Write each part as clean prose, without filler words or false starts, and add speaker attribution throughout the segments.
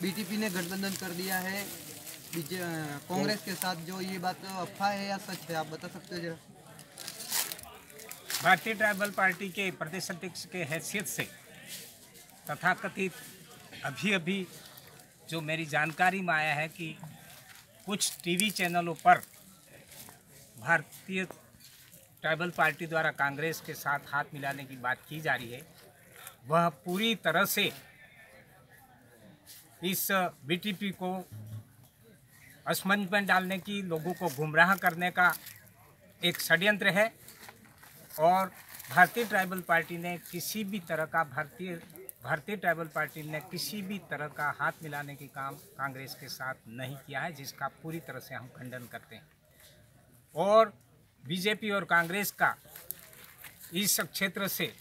Speaker 1: BTP ने गठबंधन कर दिया है कांग्रेस के साथ, जो ये बात अफवाह है या सच है, आप बता सकते हो जरा?
Speaker 2: भारतीय ट्राइबल पार्टी के प्रदेश अध्यक्ष के हैसियत से तथाकथित अभी जो मेरी जानकारी में आया है कि कुछ टीवी चैनलों पर भारतीय ट्राइबल पार्टी द्वारा कांग्रेस के साथ हाथ मिलाने की बात की जा रही है, वह पूरी तरह से इस बीटीपी को असमंज में डालने की, लोगों को गुमराह करने का एक षड्यंत्र है। और भारतीय ट्राइबल पार्टी ने किसी भी तरह का भारतीय ट्राइबल पार्टी ने किसी भी तरह का हाथ मिलाने की काम कांग्रेस के साथ नहीं किया है, जिसका पूरी तरह से हम खंडन करते हैं। और बीजेपी और कांग्रेस का इस क्षेत्र से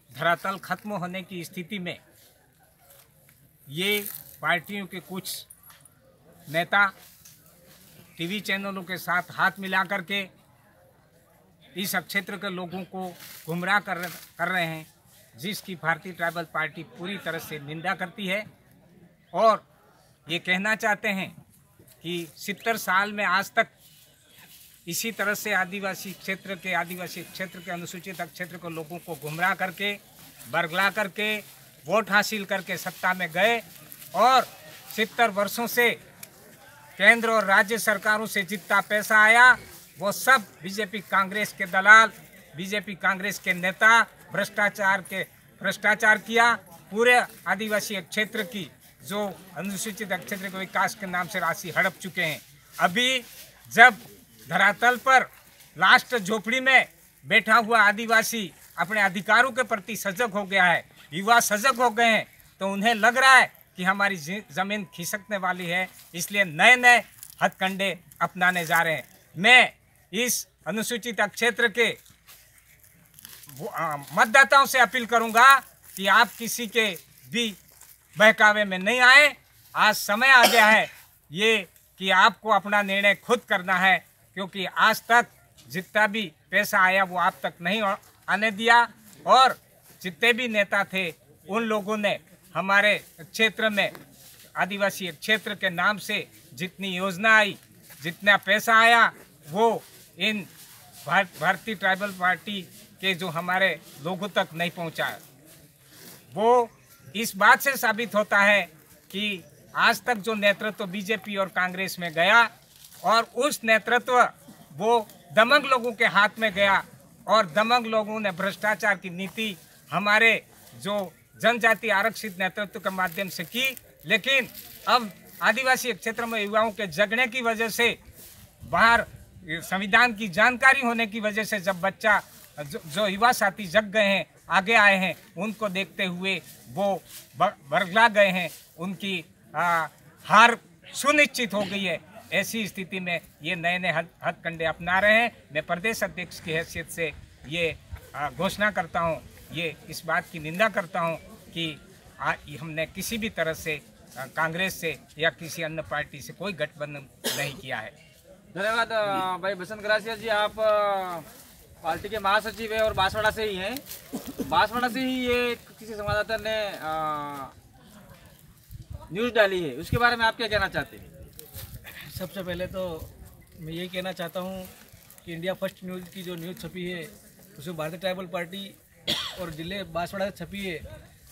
Speaker 2: धरातल खत्म होने की स्थिति में ये पार्टियों के कुछ नेता टीवी चैनलों के साथ हाथ मिला करके इस क्षेत्र के लोगों को गुमराह कर रहे हैं, जिसकी भारतीय ट्राइबल पार्टी पूरी तरह से निंदा करती है। और ये कहना चाहते हैं कि 70 साल में आज तक इसी तरह से आदिवासी क्षेत्र के अनुसूचित क्षेत्र के लोगों को गुमराह करके, बरगला करके, वोट हासिल करके सत्ता में गए। और 70 वर्षों से केंद्र और राज्य सरकारों से जितना पैसा आया वो सब बीजेपी कांग्रेस के दलाल, बीजेपी कांग्रेस के नेता भ्रष्टाचार किया। पूरे आदिवासी क्षेत्र की जो अनुसूचित क्षेत्र के विकास के नाम से राशि हड़प चुके हैं। अभी जब धरातल पर लास्ट झोपड़ी में बैठा हुआ आदिवासी अपने अधिकारों के प्रति सजग हो गया है, युवा सजग हो गए हैं, तो उन्हें लग रहा है कि हमारी ज़मीन खिसकने वाली है, इसलिए नए नए हथकंडे अपनाने जा रहे हैं। मैं इस अनुसूचित क्षेत्र के मतदाताओं से अपील करूंगा कि आप किसी के भी बहकावे में नहीं आए। आज समय आ गया है ये कि आपको अपना निर्णय खुद करना है, क्योंकि आज तक जितना भी पैसा आया वो आप तक नहीं आने दिया। और जितने भी नेता थे उन लोगों ने हमारे क्षेत्र में आदिवासी क्षेत्र के नाम से जितनी योजना आई, जितना पैसा आया, वो इन भारतीय ट्राइबल पार्टी के जो हमारे लोगों तक नहीं पहुंचा। वो इस बात से साबित होता है कि आज तक जो नेतृत्व बीजेपी और कांग्रेस में गया और उस नेतृत्व वो दमंग लोगों के हाथ में गया, और दमंग लोगों ने भ्रष्टाचार की नीति हमारे जो जनजाति आरक्षित नेतृत्व के माध्यम से की। लेकिन अब आदिवासी क्षेत्र में युवाओं के जगने की वजह से, बाहर संविधान की जानकारी होने की वजह से, जब बच्चा जो युवा साथी जग गए हैं, आगे आए हैं, उनको देखते हुए वो बरगला गए हैं, उनकी हार सुनिश्चित हो गई है। ऐसी स्थिति में ये नए नए हथकंडे अपना रहे हैं। मैं प्रदेश अध्यक्ष की हैसियत से ये घोषणा करता हूँ, ये इस बात की निंदा करता हूँ कि हमने किसी भी तरह से कांग्रेस से या किसी अन्य पार्टी से कोई गठबंधन नहीं किया है।
Speaker 3: धन्यवाद भाई बसंत ग्रासिया जी, आप पार्टी के महासचिव है और बांसवाड़ा से ही हैं। बांसवाड़ा से ही ये किसी संवाददाता ने न्यूज़ डाली है, उसके बारे में आप क्या कहना चाहते हैं?
Speaker 4: सबसे पहले तो मैं यही कहना चाहता हूँ कि इंडिया फर्स्ट न्यूज़ की जो न्यूज़ छपी है उसमें भारतीय ट्राइबल पार्टी और जिले बांसवाड़ा से छपी है।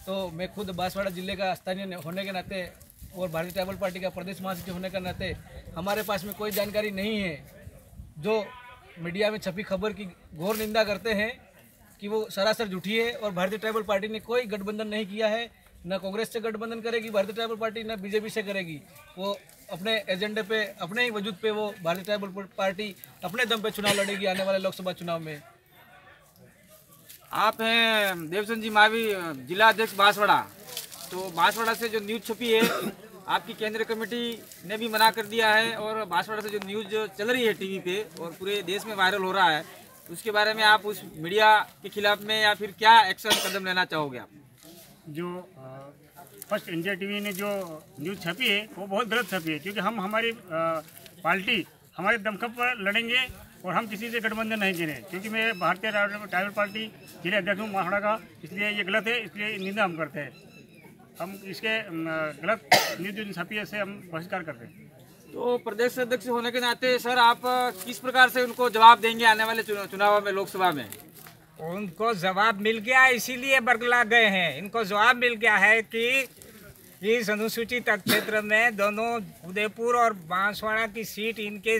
Speaker 4: तो मैं खुद बांसवाड़ा जिले का स्थानीय होने के नाते और भारतीय ट्राइबल पार्टी का प्रदेश महासचिव होने के नाते हमारे पास में कोई जानकारी नहीं है। जो मीडिया में छपी खबर की घोर निंदा करते हैं कि वो सरासर झूठी है, और भारतीय ट्राइबल पार्टी ने कोई गठबंधन नहीं किया है। न कांग्रेस से गठबंधन करेगी भारतीय ट्राइबल पार्टी, न बीजेपी से करेगी। वो अपने एजेंडे पे, अपने ही वजूद पे वो भारतीय ट्राइबल पार्टी अपने दम पे चुनाव लड़ेगी आने वाले लोकसभा चुनाव में।
Speaker 3: आप हैं देवचंद जी मावी, जिला अध्यक्ष बांसवाड़ा। तो बांसवाड़ा से जो न्यूज़ छपी है, आपकी केंद्रीय कमेटी ने भी मना कर दिया है, और बांसवाड़ा से जो न्यूज़ चल रही है टीवी पे और पूरे देश में वायरल हो रहा है, उसके बारे में आप उस मीडिया के खिलाफ में या फिर क्या एक्शन कदम लेना चाहोगे आप?
Speaker 5: जो फर्स्ट इंडिया टीवी ने जो न्यूज़ छपी है वो बहुत गलत छपी है, क्योंकि हम हमारी पार्टी हमारे दमखम पर लड़ेंगे और हम किसी से गठबंधन नहीं दे रहे, क्योंकि मैं भारतीय ट्राइबल पार्टी जिले अध्यक्ष हूँ बांसवाड़ा का, इसलिए ये गलत है, इसलिए निंदा हम करते हैं। हम इसके गलत न्यूज जो छपी है से हम बहिष्कार करते हैं।
Speaker 3: तो प्रदेश अध्यक्ष होने के नाते सर आप किस प्रकार से उनको जवाब देंगे आने वाले चुनाव में, लोकसभा में?
Speaker 2: उनको जवाब मिल गया, इसीलिए बरगला गए हैं। इनको जवाब मिल गया है कि इस अनुसूचित क्षेत्र में दोनों उदयपुर और बांसवाड़ा की सीट इनके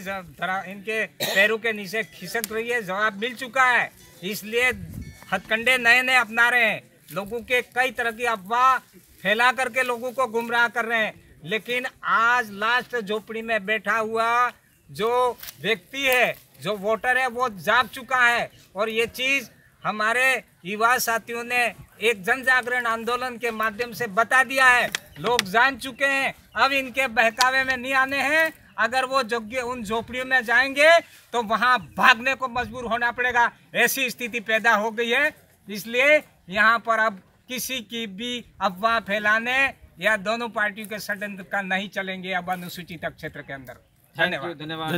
Speaker 2: पैरों के नीचे खिसक रही है। जवाब मिल चुका है, इसलिए हथकंडे नए नए अपना रहे हैं। लोगों के कई तरह की अफवाह फैला करके लोगों को गुमराह कर रहे हैं, लेकिन आज लास्ट झोपड़ी में बैठा हुआ जो व्यक्ति है, जो वोटर है, वो जाग चुका है। और ये चीज़ हमारे युवा साथियों ने एक जन जागरण आंदोलन के माध्यम से बता दिया है। लोग जान चुके हैं, अब इनके बहकावे में नहीं आने हैं। अगर वो योग्य उन झोपड़ियों में जाएंगे तो वहां भागने को मजबूर होना पड़ेगा, ऐसी स्थिति पैदा हो गई है। इसलिए यहाँ पर अब किसी की भी अफवाह फैलाने या दोनों पार्टियों के षड्यंत्र का नहीं चलेंगे अब अनुसूचित क्षेत्र के अंदर। धन्यवाद।